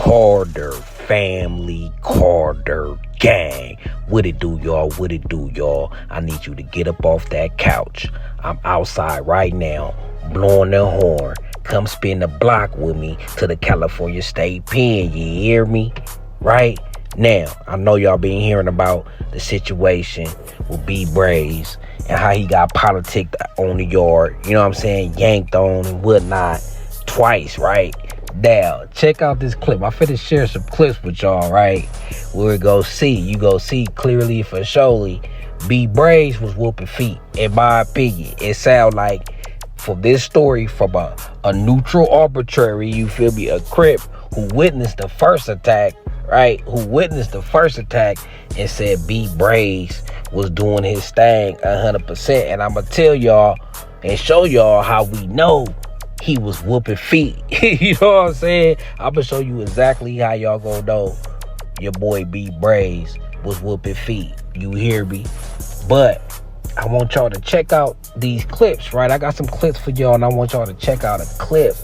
Carter family, Carter gang. What it do, y'all? What it do, y'all? I need you to get up off that couch. I'm outside right now, blowing the horn. Come spin the block with me to the California State Pen. You hear me? Right now, I know y'all been hearing about the situation with Braze and how he got politicked on the yard. You know what I'm saying? Yanked on and whatnot twice, right? Now, check out this clip. I finna share some clips with y'all, right? Where you go see clearly for surely Braze was whooping feet. In my opinion, it sound like for this story from a neutral arbitrary, you feel me, a Crip who witnessed the first attack, right? Who witnessed the first attack and said Braze was doing his thing 100%. And I'ma tell y'all and show y'all how we know he was whooping feet. You know what I'm saying? I'm gonna show you exactly how y'all gonna know your boy Braze was whooping feet. You hear me? But I want y'all to check out these clips, right? I got some clips for y'all, and I want y'all to check out a clip.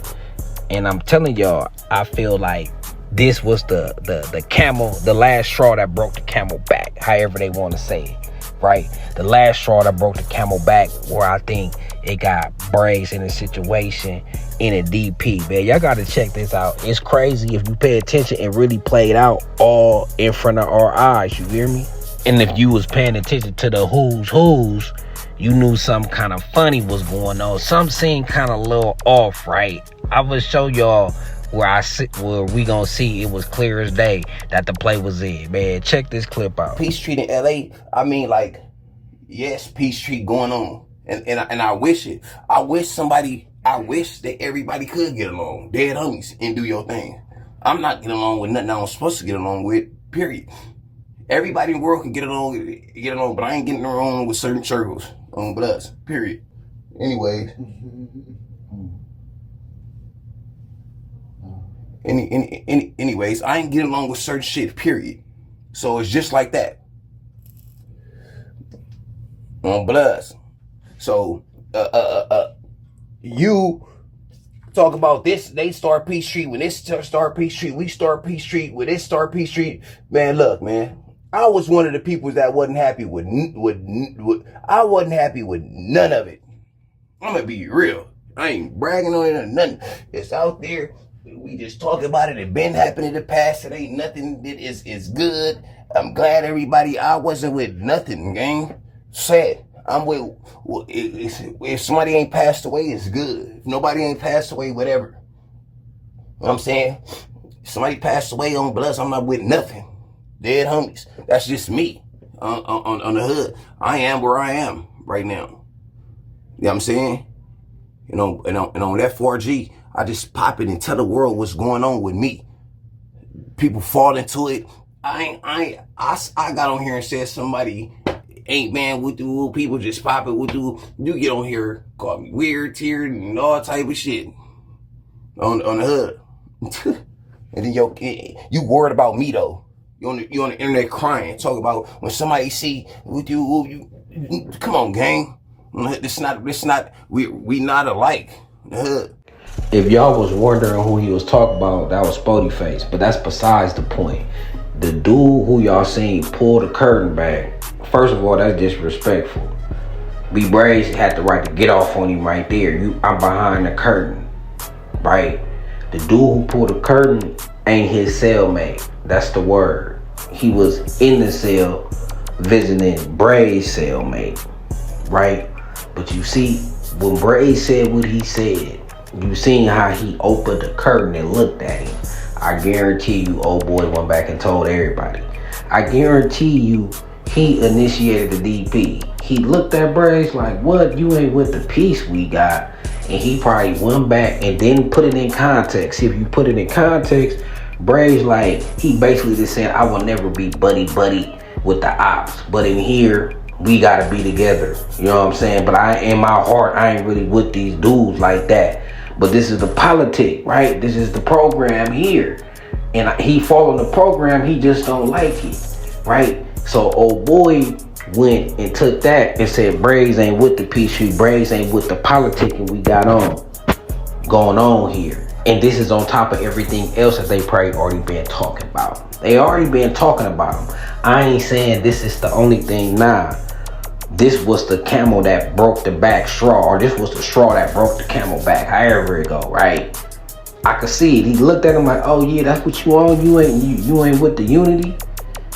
And I'm telling y'all, I feel like this was the camel, the last straw that broke the camel back, however they want to say it, right? The last straw that broke the camel back, where I think it got Braze in a situation in a DP, man. Y'all got to check this out. It's crazy if you pay attention and really played out all in front of our eyes. You hear me? And if you was paying attention to the who's, you knew something kind of funny was going on. Some seemed kind of a little off, right? I will show y'all where we gonna see it was clear as day that the play was in, man. Check this clip out. Peachtree in LA, I mean, like, yes, Peachtree going on. And I wish it. I wish that everybody could get along, dead homies, and do your thing. I'm not getting along with nothing I'm supposed to get along with, period. Everybody in the world can get along, but I ain't getting along with certain circles on Bloods, period. Anyways. Anyways, I ain't getting along with certain shit, period. So it's just like that. On Bloods. So, you talk about this, they start Peachtree, when this start Peachtree, we start Peachtree, when this start Peachtree. Man, look, man. I was one of the people that wasn't happy with I wasn't happy with none of it. I'm gonna be real. I ain't bragging on it or nothing. It's out there. We just talk about it. It been happening in the past. It ain't nothing that is good. I'm glad everybody, I wasn't with nothing, gang. Sad. I'm with, if somebody ain't passed away, it's good. If nobody ain't passed away, whatever. You know what I'm saying? If somebody passed away on Bloods, I'm not with nothing. Dead homies. That's just me on the hood. I am where I am right now. You know what I'm saying? You know, and on that 4G, I just pop it and tell the world what's going on with me. People fall into it. I got on here and said somebody ain't man with the people just pop it with the you get on here, call me weird, tear, and all type of shit on the hood. And then you worried about me though. You on the internet crying, talk about when somebody see with you come on, gang. We not alike. The hood. If y'all was wondering who he was talking about, that was Spody Face, but that's besides the point. The dude who y'all seen pull the curtain back, first of all, that's disrespectful. Braze had the right to get off on him right there. I'm behind the curtain, right? The dude who pulled the curtain ain't his cellmate. That's the word. He was in the cell visiting Braze's cellmate, right? But you see, when Braze said what he said, you seen how he opened the curtain and looked at him. I guarantee you, old boy went back and told everybody. I guarantee you, he initiated the DP. He looked at Braze like, what? You ain't with the peace we got. And he probably went back and then put it in context. See, if you put it in context, Braze, like, he basically just said, I will never be buddy with the ops. But in here, we gotta be together. You know what I'm saying? But in my heart, I ain't really with these dudes like that. But this is the politic, right? This is the program here. And he following the program, he just don't like it, right? So old boy went and took that and said, Braze ain't with the Peachtree, Braze ain't with the politicking we got going on here. And this is on top of everything else that they probably already been talking about. They already been talking about them. I ain't saying this is the only thing. Nah, this was the camel that broke the back straw, or this was the straw that broke the camel back. However it go, right? I could see it. He looked at him like, "Oh yeah, that's what you on. You ain't with the unity.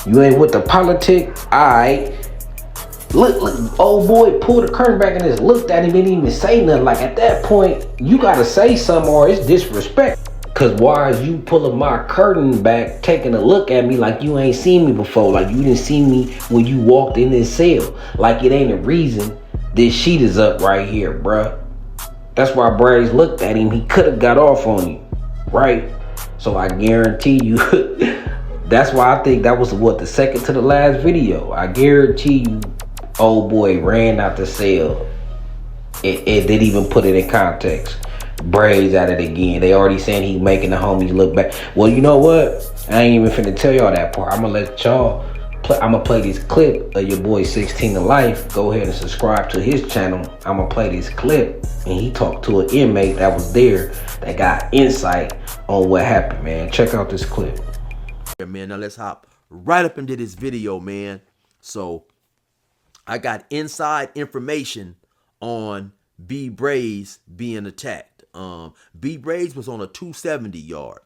You ain't with the politic. Alright. Look, old boy pulled the curtain back and just looked at him, didn't even say nothing. Like at that point, you gotta say something or it's disrespect. Cause why is you pulling my curtain back, taking a look at me like you ain't seen me before, like you didn't see me when you walked in this cell. Like it ain't a reason this sheet is up right here, bruh. That's why Braze looked at him. He could have got off on you, right? So I guarantee you, that's why I think that was what, the second to the last video. I guarantee you, old boy ran out the cell. It didn't even put it in context. Braze at it again. They already saying he making the homies look back. Well, you know what? I ain't even finna tell y'all that part. I'm gonna let y'all play. I'm gonna play this clip of your boy 16 to Life. Go ahead and subscribe to his channel. I'm gonna play this clip, and he talked to an inmate that was there that got insight on what happened, man. Check out this clip. Yeah, man, now let's hop right up into this video, man. So I got inside information on B Braze being attacked. B Braze was on a 270 yard,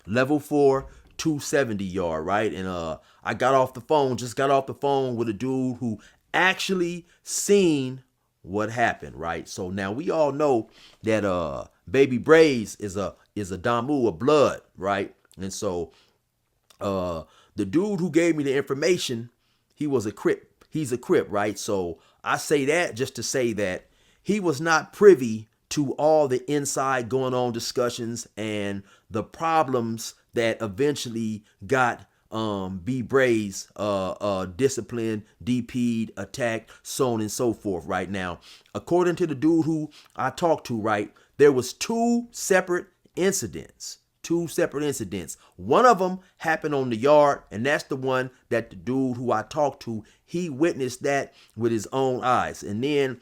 level 4 270 yard, right? And I got off the phone with a dude who actually seen what happened, right? So now we all know that baby Braze is a Damu, a blood, right? And so the dude who gave me the information, he was a Crip. He's a Crip, right? So I say that just to say that he was not privy to all the inside going on discussions and the problems that eventually got B Braze disciplined, DP'd, attacked, so on and so forth. Right now, according to the dude who I talked to, right, there was two separate incidents. One of them happened on the yard, and that's the one that the dude who I talked to, he witnessed that with his own eyes. And then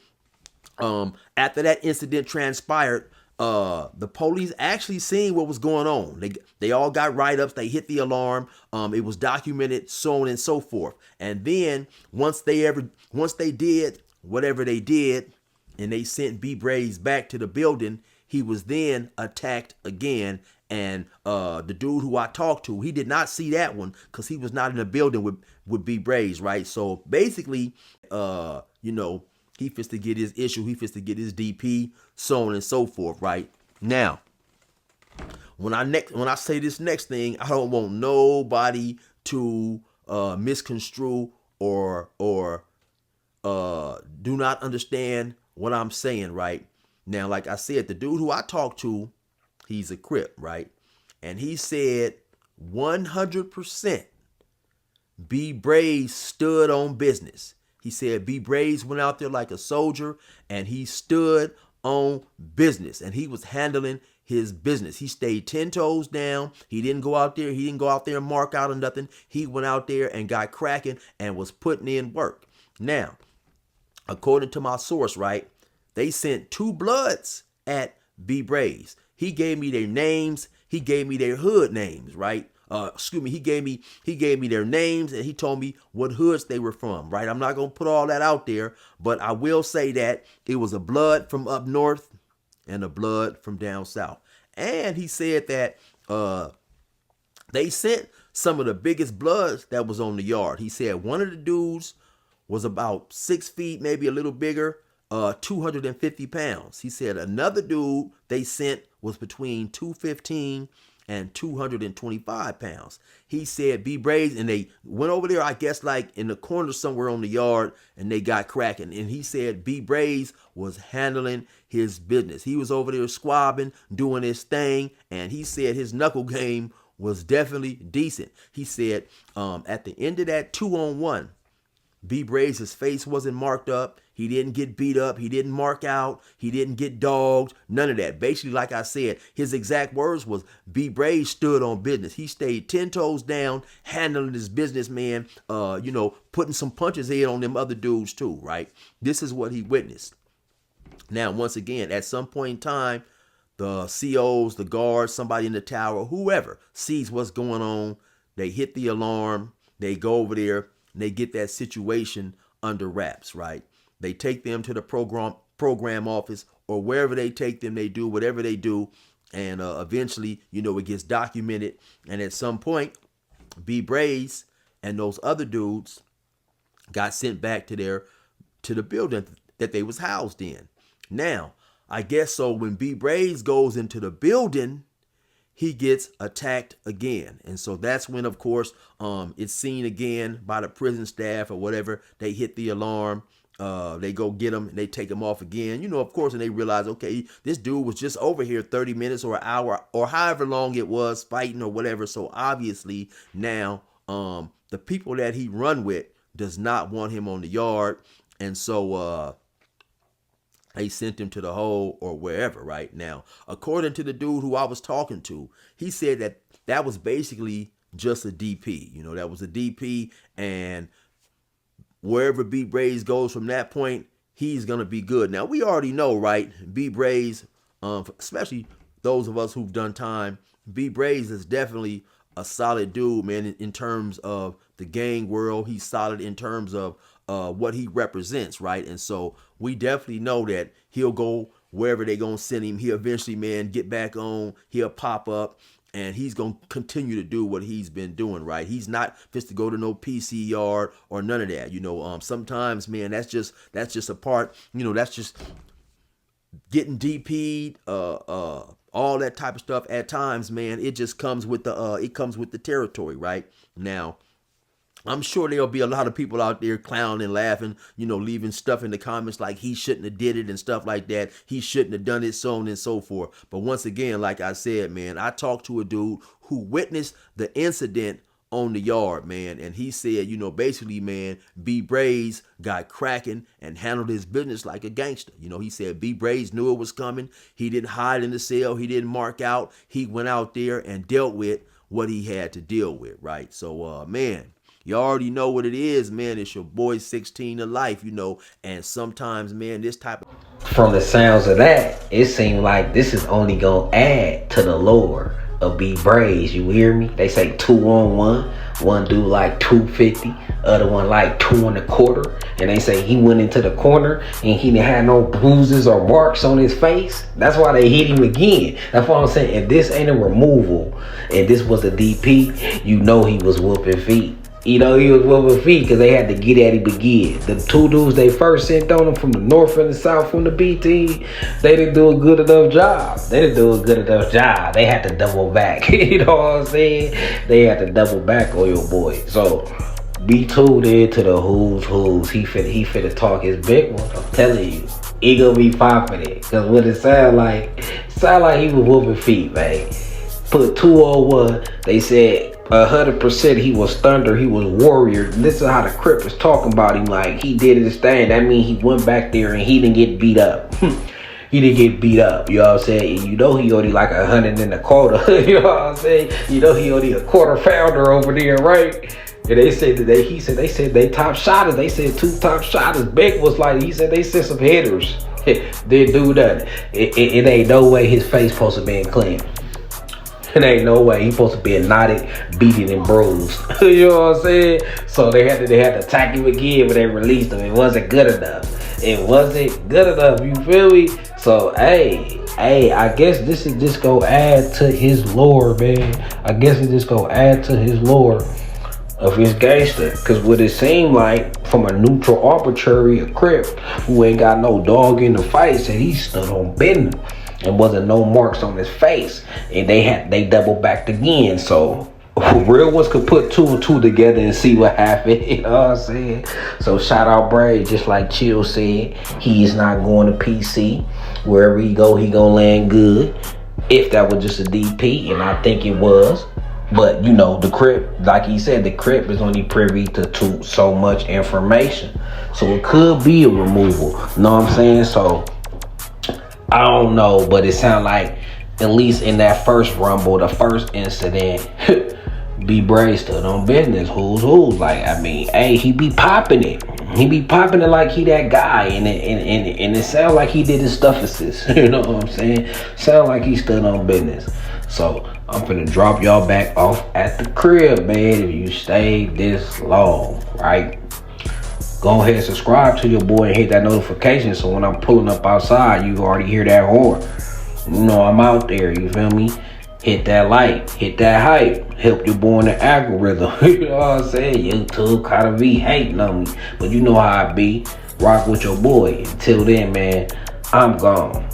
after that incident transpired, the police actually seen what was going on. They all got write-ups. They hit the alarm. It was documented, so on and so forth. And then once they did whatever they did, and they sent B Braze back to the building, he was then attacked again. And the dude who I talked to, he did not see that one because he was not in the building with B Braze, right? So basically, you know, he fits to get his issue, he fits to get his DP, so on and so forth, right? Now, when I say this next thing, I don't want nobody to misconstrue or do not understand what I'm saying, right? Now, like I said, the dude who I talked to, he's a Crip, right? And he said 100% B Braze stood on business. He said B Braze went out there like a soldier and he stood on business and he was handling his business. He stayed 10 toes down. He didn't go out there and mark out or nothing. He went out there and got cracking and was putting in work. Now, according to my source, right, they sent two bloods at B Braze. He gave me their names. He gave me their hood names, right? He gave me their names and he told me what hoods they were from, right? I'm not going to put all that out there, but I will say that it was a blood from up north and a blood from down south. And he said that they sent some of the biggest bloods that was on the yard. He said one of the dudes was about 6 feet, maybe a little bigger, 250 pounds. He said another dude they sent was between 215 and 225 pounds. He said B Braze, and they went over there, I guess like in the corner somewhere on the yard, and they got cracking. And he said B Braze was handling his business. He was over there squabbing, doing his thing, and he said his knuckle game was definitely decent. He said at the end of that 2-on-1, B Braze's face wasn't marked up. He didn't get beat up. He didn't mark out. He didn't get dogged. None of that. Basically, like I said, his exact words was B Braze stood on business. He stayed 10 toes down, handling his business, man. You know, putting some punches in on them other dudes too, right? This is what he witnessed. Now, once again, at some point in time, the COs, the guards, somebody in the tower, whoever sees what's going on, they hit the alarm, they go over there, and they get that situation under wraps, right? They take them to the program office, or wherever they take them, they do whatever they do, and eventually, it gets documented, and at some point, Braze and those other dudes got sent back to the building that they was housed in. Now, I guess so when Braze goes into the building, he gets attacked again. And so that's when, of course, it's seen again by the prison staff or whatever. They hit the alarm. They go get him and they take him off again. Of course, and they realize, okay, this dude was just over here 30 minutes or an hour or however long it was fighting or whatever. So obviously now the people that he run with does not want him on the yard. And so they sent him to the hole or wherever right now. According to the dude who I was talking to, he said that was basically just a DP. That was a DP, and wherever Braze goes from that point, he's going to be good. Now, we already know, right? Braze, especially those of us who've done time, Braze is definitely a solid dude, man, in terms of the gang world. He's solid in terms of what he represents, right? And so we definitely know that he'll go wherever they're going to send him. He'll eventually, man, get back on. He'll pop up. And he's going to continue to do what he's been doing, right? He's not just to go to no PC yard or none of that. Sometimes, man, that's just a part, that's just getting DP'd, all that type of stuff. At times, man, it just comes with the territory, right? Now, I'm sure there'll be a lot of people out there clowning and laughing, leaving stuff in the comments like he shouldn't have did it and stuff like that. He shouldn't have done it, so on and so forth. But once again, like I said, man, I talked to a dude who witnessed the incident on the yard, man. And he said, basically, man, Braze got cracking and handled his business like a gangster. He said Braze knew it was coming. He didn't hide in the cell. He didn't mark out. He went out there and dealt with what he had to deal with, right? So, man, you already know what it is, man. It's your boy 16 to life, and sometimes, man, this type of... From the sounds of that, it seemed like this is only gonna add to the lore of Braze. You hear me? They say 2-on-1. One dude like 250, other one like 2.25. And they say he went into the corner and he didn't have no bruises or marks on his face. That's why they hit him again. That's what I'm saying. If this ain't a removal and this was a DP, he was whooping feet. He was whooping feet because they had to get at him again. The two dudes they first sent on him from the north and the south from the B team, they didn't do a good enough job. They had to double back. You know what I'm saying? They had to double back on your boy. So be tuned in to the who's. He finna talk his big one. I'm telling you. He gonna be popping it. Cause what it sound like he was whooping feet, man. Put 2-on-1. They said 100% he was thunder, he was warrior. Listen how the Crip is talking about him, like he did his thing. That means he went back there and he didn't get beat up. He didn't get beat up, you know what I'm saying? And he only like 125. You know what I'm saying? He only a quarter pounder over there, right? And they said they top shotters. They said 2 top shotters. Beck was like, he said they sent some hitters. Didn't do nothing. It ain't no way his face supposed to be clean. It ain't no way. He supposed to be knotted, beaten, and bruised. You know what I'm saying? So they had to attack him again, but they released him. It wasn't good enough. You feel me? So, hey, I guess this is just gonna add to his lore, man. I guess it's just gonna add to his lore of his gangster. Because what it seemed like, from a neutral arbitrary, a Crip who ain't got no dog in the fight, said he stood on business. And wasn't no marks on his face, and they double backed again. So real ones could put 2 and 2 together and see what happened. You know what I'm saying? So shout out Braze, just like Chill said, he is not going to PC. Wherever he gonna land good. If that was just a DP, and I think it was. But the Crip, like he said, the Crip is only privy to so much information. So it could be a removal. You know what I'm saying? So I don't know, but it sounded like, at least in that first rumble, the first incident, B Braze stood on business. Who's. Like, I mean, hey, he be popping it. He be popping it like he that guy, and it sound like he did his stuff assist. You know what I'm saying? Sound like he stood on business. So I'm finna drop y'all back off at the crib, man. If you stayed this long, right? Go ahead and subscribe to your boy and hit that notification so when I'm pulling up outside, you already hear that horn. You know I'm out there, you feel me? Hit that like, hit that hype, help your boy in the algorithm. You know what I'm saying? YouTube kind of be hating on me, but you know how I be. Rock with your boy. Until then, man, I'm gone.